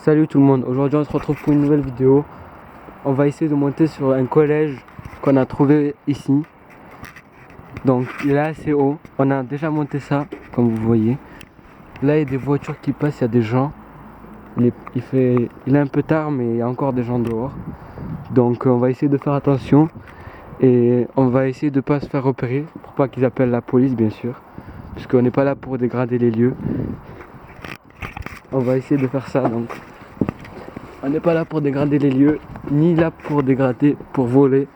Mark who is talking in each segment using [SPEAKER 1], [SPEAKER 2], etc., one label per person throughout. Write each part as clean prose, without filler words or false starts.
[SPEAKER 1] Salut tout le monde, aujourd'hui on se retrouve pour une nouvelle vidéo. On va essayer de monter sur un collège qu'on a trouvé ici. Donc il est assez haut, on a déjà monté ça comme vous voyez. Là il y a des voitures qui passent, il y a des gens. Il est un peu tard mais il y a encore des gens dehors. Donc on va essayer de faire attention et on va essayer de ne pas se faire repérer pour pas qu'ils appellent la police bien sûr. Parce qu'on n'est pas là pour dégrader les lieux. On va essayer de faire ça donc. On n'est pas là pour dégrader les lieux, ni là pour dégrader, pour voler.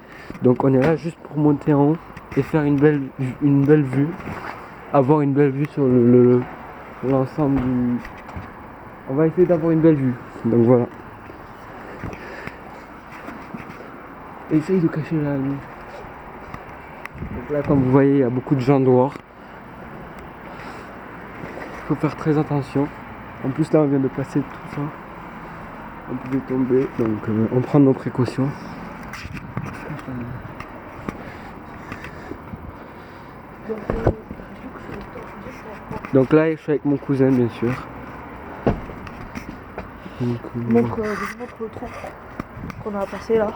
[SPEAKER 1] Donc on est là juste pour monter en haut et faire une belle vue. Avoir une belle vue sur l'ensemble du... On va essayer d'avoir une belle vue. Donc voilà. Essaye de cacher la lumière. Donc là comme vous voyez il y a beaucoup de gens dehors. Il faut faire très attention. En plus là on vient de passer tout ça. On pouvait tomber, donc on prend nos précautions. Donc là, je suis avec mon cousin, bien sûr. Donc,
[SPEAKER 2] je montre le trou qu'on a passé là.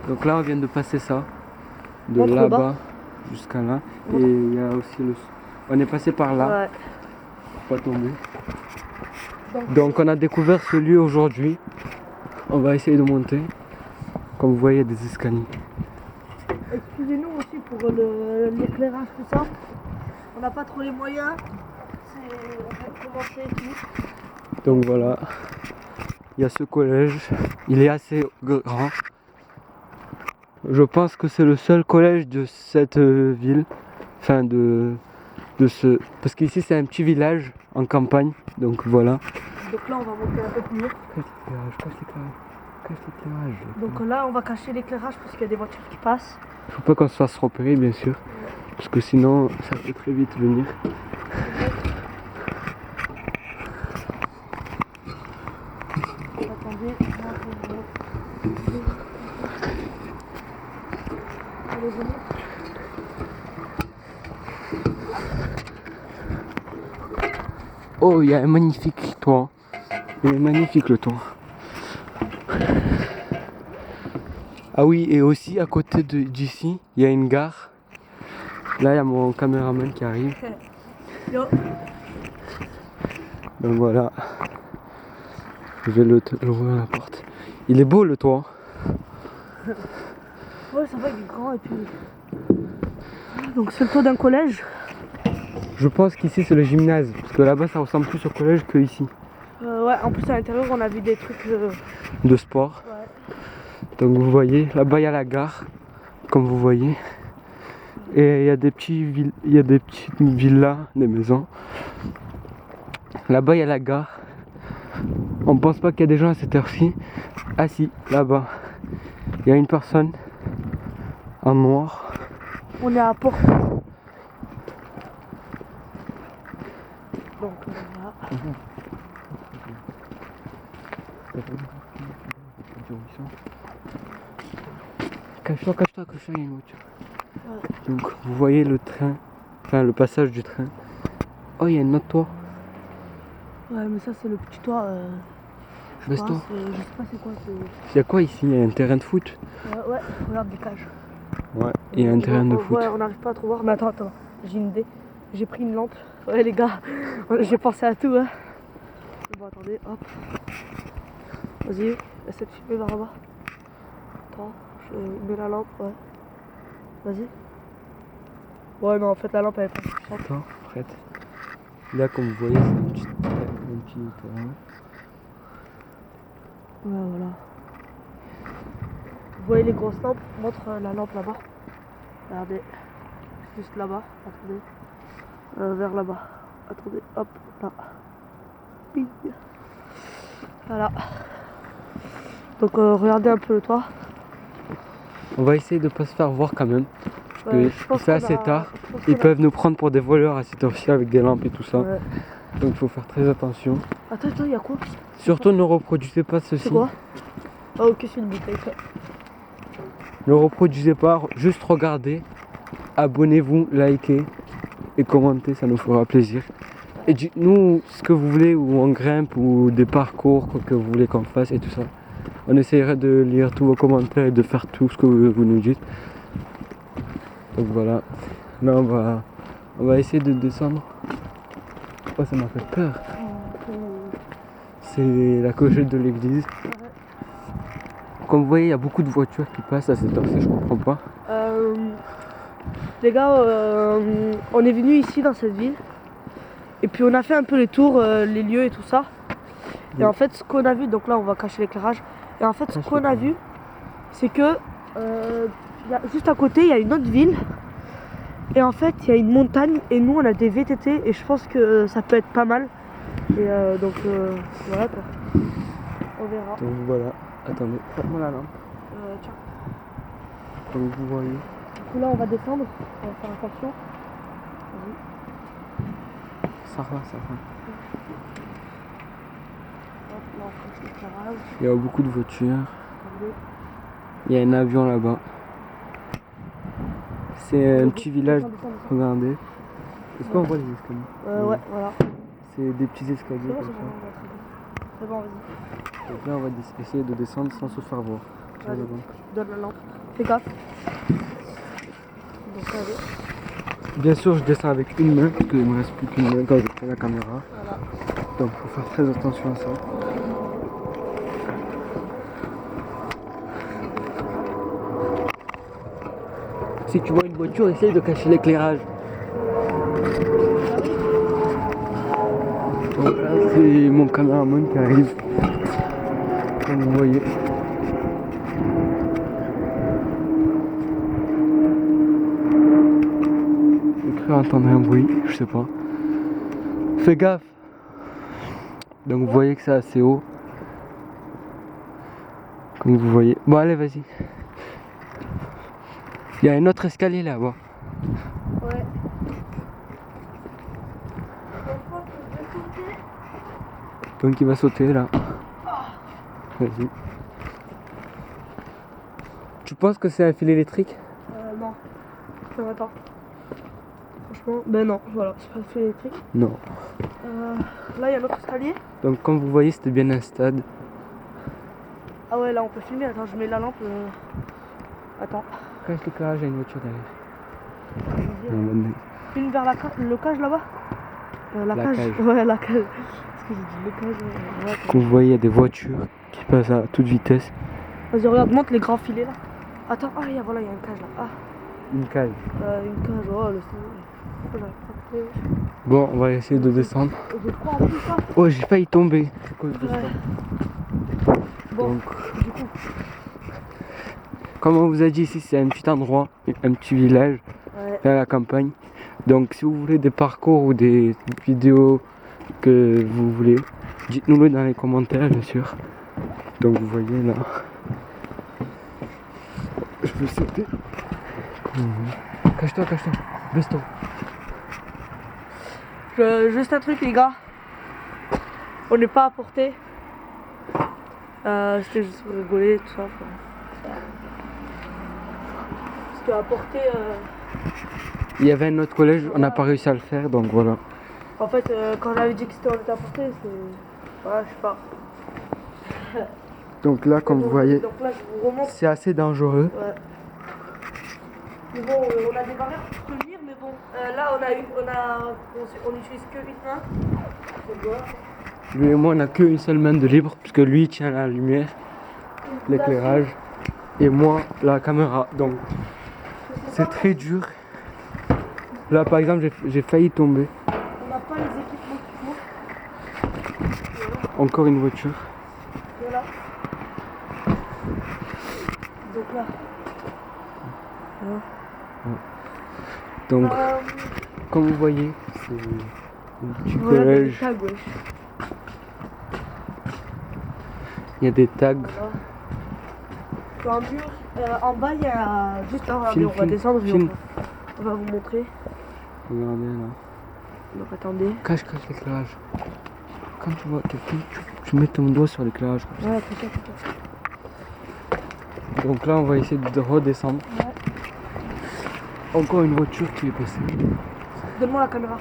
[SPEAKER 1] Donc là, on vient de passer ça, de là-bas jusqu'à là. Et il y a aussi le... On est passé par là,
[SPEAKER 2] ouais.
[SPEAKER 1] Pour pas tomber. Donc on a découvert ce lieu aujourd'hui. On va essayer de monter. Comme vous voyez, il y a des escaliers.
[SPEAKER 2] Excusez-nous aussi pour l'éclairage, tout ça. On n'a pas trop les moyens. On va commencer et tout.
[SPEAKER 1] Donc voilà. Il y a ce collège. Il est assez grand. Je pense que c'est le seul collège de cette ville. Enfin de ce... Parce qu'ici c'est un petit village en campagne. Donc voilà.
[SPEAKER 2] Donc là on va monter un peu plus haut.
[SPEAKER 1] Cache l'éclairage.
[SPEAKER 2] Donc là on va cacher l'éclairage parce qu'il y a des voitures qui passent.
[SPEAKER 1] Il faut pas qu'on se fasse repérer bien sûr. Parce que sinon ça peut très vite venir.
[SPEAKER 2] Attendez.
[SPEAKER 1] Oh, il y a un magnifique toit. Il est magnifique le toit. Ah oui, et aussi à côté d'ici, il y a une gare. Là, il y a mon caméraman qui arrive.
[SPEAKER 2] Yo.
[SPEAKER 1] Donc voilà. Je vais le ouvrir la porte. Il est beau le toit.
[SPEAKER 2] Ouais, ça va, il est grand et puis... Donc c'est le toit d'un collège.
[SPEAKER 1] Je pense qu'ici c'est le gymnase. Parce que là-bas ça ressemble plus au collège que ici.
[SPEAKER 2] Ouais, en plus à l'intérieur on a vu des trucs...
[SPEAKER 1] De sport.
[SPEAKER 2] Ouais.
[SPEAKER 1] Donc vous voyez, là-bas il y a la gare. Comme vous voyez. Et il y a des petites villas, des maisons. Là-bas il y a la gare. On pense pas qu'il y a des gens à cette heure-ci. Ah si, là-bas. Il y a une personne en noir.
[SPEAKER 2] On est à Port. Donc là.
[SPEAKER 1] Cache-toi, il y a une voiture. Ouais. Donc vous voyez le train, enfin le passage du train. Oh, il y a un autre toit.
[SPEAKER 2] Ouais, mais ça c'est le petit toit. Je sais pas c'est quoi.
[SPEAKER 1] Il y a quoi ici? Il y a un terrain de foot.
[SPEAKER 2] Ouais, regarde des cages.
[SPEAKER 1] Ouais, il y a un terrain de foot.
[SPEAKER 2] Ouais, on n'arrive pas à trop voir. Mais attends, j'ai une idée. J'ai pris une lampe. Ouais les gars, j'ai pensé à tout. Hein. Bon, attendez, hop. Vas-y, essaie de filmer vers là-bas. Attends, je mets la lampe, ouais. Vas-y. Ouais, non, en fait, la lampe elle est pas suffisante.
[SPEAKER 1] Attends, prête. Là, comme vous voyez, c'est un petit terrain.
[SPEAKER 2] Ouais, voilà. Vous voyez les grosses lampes? Montre la lampe là-bas. Regardez. Juste là-bas. Attendez. Vers là-bas. Attendez, hop, là. Bing. Voilà. Donc regardez un peu le toit.
[SPEAKER 1] On va essayer de pas se faire voir quand même. Parce que c'est assez tard. Ils peuvent nous prendre pour des voleurs à cette heure-ci avec des lampes et tout ça. Ouais. Donc il faut faire très attention.
[SPEAKER 2] Attends, il y a quoi?
[SPEAKER 1] Surtout ne reproduisez pas ceci.
[SPEAKER 2] C'est quoi? Ah ok, c'est une bouteille.
[SPEAKER 1] Ne reproduisez pas, juste regardez. Abonnez-vous, likez et commentez, ça nous fera plaisir. Et dites-nous ce que vous voulez, ou on grimpe, ou des parcours que vous voulez qu'on fasse et tout ça. On essaierait de lire tous vos commentaires et de faire tout ce que vous nous dites. Donc voilà. Là on va essayer de descendre. Oh, ça m'a fait peur. C'est la clochette de l'église. Comme vous voyez, il y a beaucoup de voitures qui passent à cette heure-ci, je comprends pas.
[SPEAKER 2] Les gars, on est venu ici dans cette ville. Et puis on a fait un peu les tours, les lieux et tout ça. Et en fait, ce qu'on a vu, donc là on va cacher l'éclairage. Et en fait, ce qu'on a vu, c'est que juste à côté, il y a une autre ville. Et en fait, il y a une montagne. Et nous, on a des VTT. Et je pense que ça peut être pas mal. Et donc voilà quoi. On verra.
[SPEAKER 1] Donc voilà. Attendez, prends-moi la lampe.
[SPEAKER 2] Tiens.
[SPEAKER 1] Comme vous voyez.
[SPEAKER 2] Du coup, là, on va descendre. On va faire attention. Vas-y.
[SPEAKER 1] Ça va.
[SPEAKER 2] Hop, là, on cache l'éclairage.
[SPEAKER 1] Il y a beaucoup de voitures.
[SPEAKER 2] Regardez.
[SPEAKER 1] Il y a un avion là-bas. C'est un petit village.
[SPEAKER 2] Descends.
[SPEAKER 1] Regardez. Est-ce qu'on voit les escaliers?
[SPEAKER 2] Ouais, voilà.
[SPEAKER 1] C'est des petits escaliers
[SPEAKER 2] C'est bon,
[SPEAKER 1] comme ça.
[SPEAKER 2] c'est bon, vas-y.
[SPEAKER 1] Donc là, on va essayer de descendre sans se faire voir.
[SPEAKER 2] Allez, donne la lampe. Fais gaffe. Donc, allez.
[SPEAKER 1] Bien sûr, je descends avec une main parce qu'il ne me reste plus qu'une main quand je prends la caméra.
[SPEAKER 2] Voilà.
[SPEAKER 1] Donc, il faut faire très attention à ça. Si tu vois une voiture, essaye de cacher l'éclairage. Donc là, c'est mon caméraman qui arrive. Comme vous voyez. J'ai cru entendre un bruit, je sais pas. Fais gaffe. Donc vous voyez que c'est assez haut. Comme vous voyez. Bon allez, vas-y. Il y a un autre escalier là-bas.
[SPEAKER 2] Ouais.
[SPEAKER 1] Donc il va sauter là. Vas-y. Tu penses que c'est un fil électrique?
[SPEAKER 2] Non. Non, attends. Franchement, ben non, voilà, c'est pas le fil électrique.
[SPEAKER 1] Non.
[SPEAKER 2] Là, il y a notre escalier.
[SPEAKER 1] Donc comme vous voyez, c'était bien un stade.
[SPEAKER 2] Ah ouais, là, on peut filmer. Attends, je mets la lampe. Attends.
[SPEAKER 1] Cache l'éclairage, il y a une voiture derrière.
[SPEAKER 2] Une vers le cage là-bas. La cage. Ouais, la cage. Parce que j'ai dit le cage. Ouais,
[SPEAKER 1] Comme vous voyez, il y a des voitures qui passent à toute vitesse.
[SPEAKER 2] Vas-y, regarde, monte les grands filets là. Attends, voilà, il y a une cage là. Ah,
[SPEAKER 1] Une cage.
[SPEAKER 2] une cage, oh, le
[SPEAKER 1] Bon, on va essayer de descendre.
[SPEAKER 2] Je crois en plus ça.
[SPEAKER 1] Oh, j'ai failli tomber. À cause de ça.
[SPEAKER 2] Bon,
[SPEAKER 1] Donc,
[SPEAKER 2] du coup.
[SPEAKER 1] comme on vous a dit, ici c'est un petit endroit, un petit village, à la campagne. Donc si vous voulez des parcours ou des vidéos que vous voulez, dites-nous-le dans les commentaires bien sûr. Donc vous voyez là, je vais sauter. Cache-toi, baisse-toi.
[SPEAKER 2] Juste un truc les gars. On n'est pas à portée. C'était juste pour rigoler tout ça. Parce qu'à portée...
[SPEAKER 1] Il y avait un autre collège, on n'a pas réussi à le faire, donc voilà.
[SPEAKER 2] En fait, quand j'avais dit que c'était on était à portée, c'est... Voilà, je sais pas.
[SPEAKER 1] Donc là, comme vous voyez,
[SPEAKER 2] donc là, je vous remonte.
[SPEAKER 1] c'est assez dangereux.
[SPEAKER 2] Ouais. Mais bon, on a des barrières pour tenir, mais bon. Là, on utilise que une main.
[SPEAKER 1] Lui et moi, on n'a qu'une seule main de libre, puisque lui tient la lumière, l'éclairage, et moi la caméra. Donc c'est très dur. Là, par exemple, j'ai failli tomber.
[SPEAKER 2] On n'a pas les équipements qu'il faut.
[SPEAKER 1] Encore une voiture.
[SPEAKER 2] Voilà. Donc là.
[SPEAKER 1] Donc, comme vous voyez, c'est un petit collège.
[SPEAKER 2] Tags, wesh.
[SPEAKER 1] Il y a des tags.
[SPEAKER 2] Voilà. Sur un mur, en bas, il y a juste un.
[SPEAKER 1] Film,
[SPEAKER 2] on va descendre et
[SPEAKER 1] film.
[SPEAKER 2] on va vous montrer.
[SPEAKER 1] Regardez là.
[SPEAKER 2] Donc attendez.
[SPEAKER 1] Cache l'éclairage. Quand tu vois quelqu'un, tu mets ton doigt sur l'éclairage.
[SPEAKER 2] Ouais, peut-être.
[SPEAKER 1] Donc là, on va essayer de redescendre.
[SPEAKER 2] Ouais.
[SPEAKER 1] Encore une voiture qui est passée.
[SPEAKER 2] Donne-moi la caméra.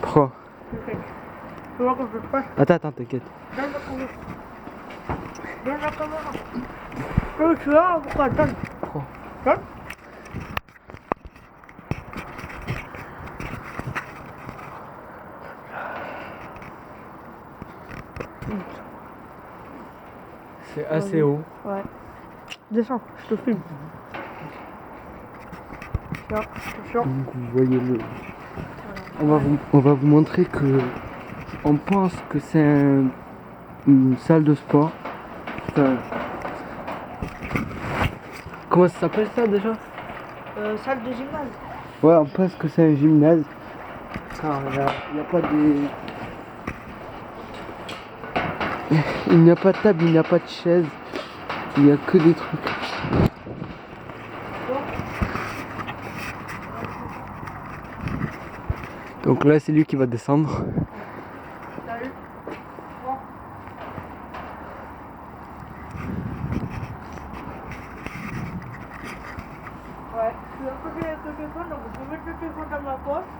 [SPEAKER 1] Pourquoi?
[SPEAKER 2] Ok. Tu vois quand je passe.
[SPEAKER 1] Attends, t'inquiète.
[SPEAKER 2] Donne la caméra. Donne la caméra. Oh, tu vois pourquoi? Donne.
[SPEAKER 1] Prends.
[SPEAKER 2] Donne.
[SPEAKER 1] C'est assez haut.
[SPEAKER 2] Ouais. Descends, je te filme. Tiens, attention.
[SPEAKER 1] Donc vous voyez le. On va vous montrer que on pense que c'est une salle de sport. Enfin, comment ça s'appelle ça déjà?
[SPEAKER 2] Salle de gymnase.
[SPEAKER 1] Ouais, on pense que c'est un gymnase. Car il n'y a pas de. Il n'y a pas de table, il n'y a pas de chaise. Il n'y a que des trucs. Donc là, c'est lui qui va descendre.
[SPEAKER 2] Salut. Bon. Ouais, je suis à côté de le téléphone, donc je peux mettre le téléphone dans ma poche.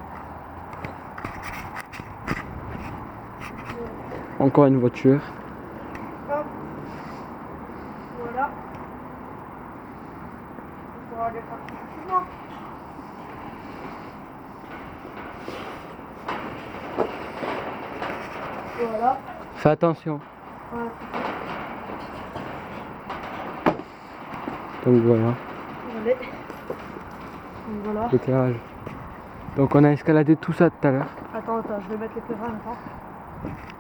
[SPEAKER 1] Encore une voiture.
[SPEAKER 2] Hop. Voilà. On pourra aller partir facilement. Voilà.
[SPEAKER 1] Fais attention.
[SPEAKER 2] Ouais.
[SPEAKER 1] Donc voilà,
[SPEAKER 2] Allez. Donc voilà.
[SPEAKER 1] l'éclairage. Donc on a escaladé tout ça tout à l'heure.
[SPEAKER 2] Attends, je vais mettre l'éclairage, attends.